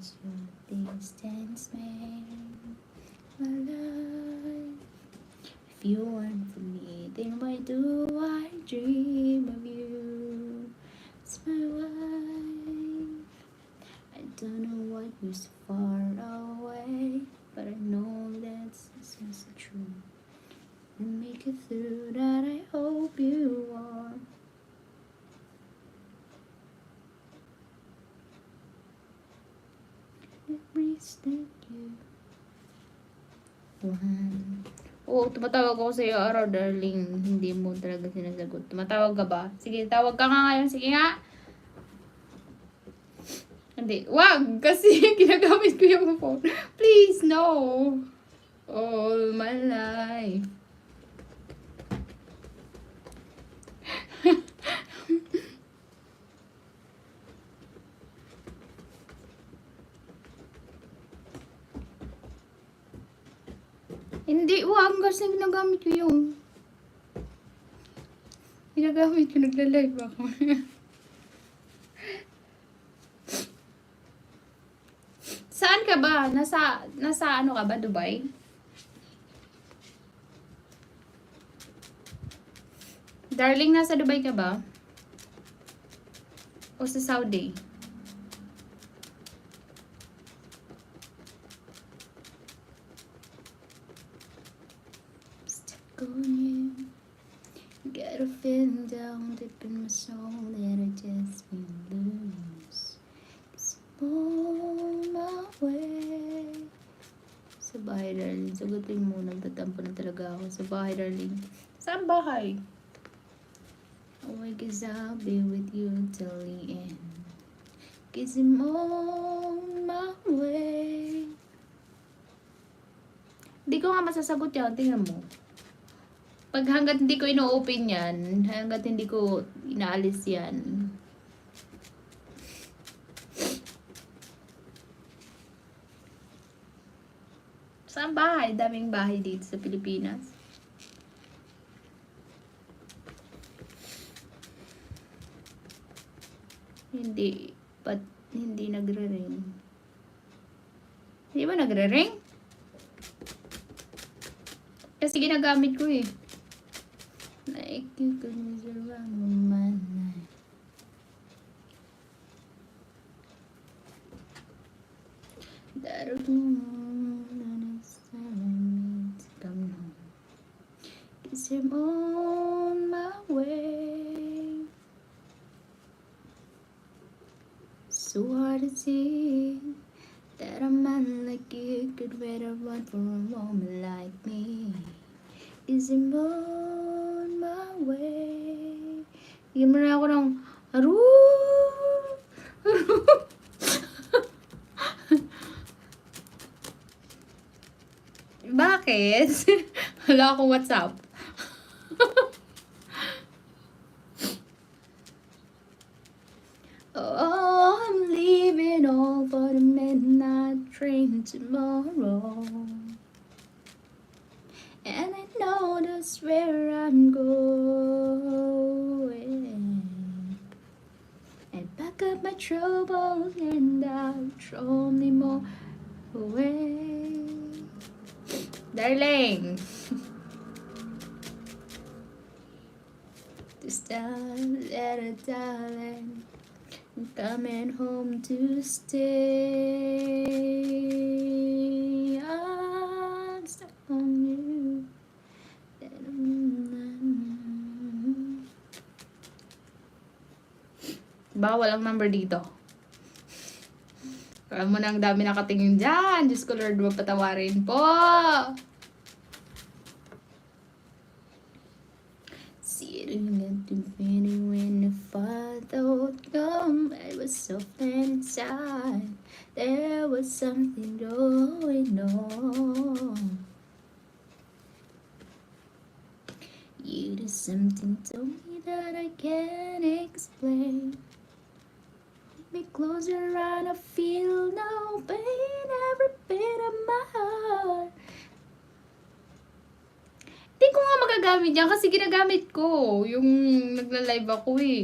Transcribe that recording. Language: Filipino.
'cause your distance made my life. If you weren't for me, then why do I dream of you? It's my wife. I don't know what you're so far away, but I know that's so true. And make it through that, I hope you are. Memories that you want. Oo, tumatawag ako sa iyo araw, darling. Hindi mo talaga sinasagot. Tumatawag ka ba? Sige, tawag ka nga ngayon. Sige nga. Hindi. Wag! Kasi ginagamit ko yung phone. Please, no. All my life. Hindi, wag. Kasi ginagamit ko yung... Ginagamit ko, nagla-live ako. Saan ka ba? Nasa ano ka ba? Dubai? Darling, nasa Dubai ka ba? O sa Saudi? Stuck on you. Got a feeling down deep in my soul that I just can't lose. 'Cause I'm on my way. Sa bahay, darling. Sagutin mo. Nagtatampo na talaga ako. Sa bahay, darling. Saan bahay? Oh, I guess I'll be with you till the end. 'Cause I'm on my way. Hindi ko nga masasagot yan. Tingnan mo. Pag hanggat hindi ko ino-open yan, hanggat hindi ko inaalis yan. Saan bahay? Daming bahay dito sa Pilipinas. Hindi. Ba't hindi nagre-ring? Hindi ba nagre-ring? Kasi ginagamit ko eh. Like you could mess around with my life. That I don't necessarily to come home. 'Cause I'm on my way. So hard to see that a man like you could wait around for a woman like me. Is I'm on my way. Bigyan mo na ako ng aru. Bakit? Wala akong WhatsApp. Oh, I'm leaving all for the midnight train tomorrow. And I know that's where I'm going. And pack up my troubles and I'll throw them all away. Darling. This time, little darling, I'm coming home to stay. I'm stuck on you. Bawal ang number dito. Alam mo na, ang dami nakatingin dyan. Diyos ko, Lord, mapatawarin po. Sitting at the beginning when the father would come, I was soft inside. There was something going on. You did something to me that I can't explain. Me closer and I feel no pain every bit of my heart. Di ko nga magagamit yan kasi ginagamit ko yung nagla-live ako eh.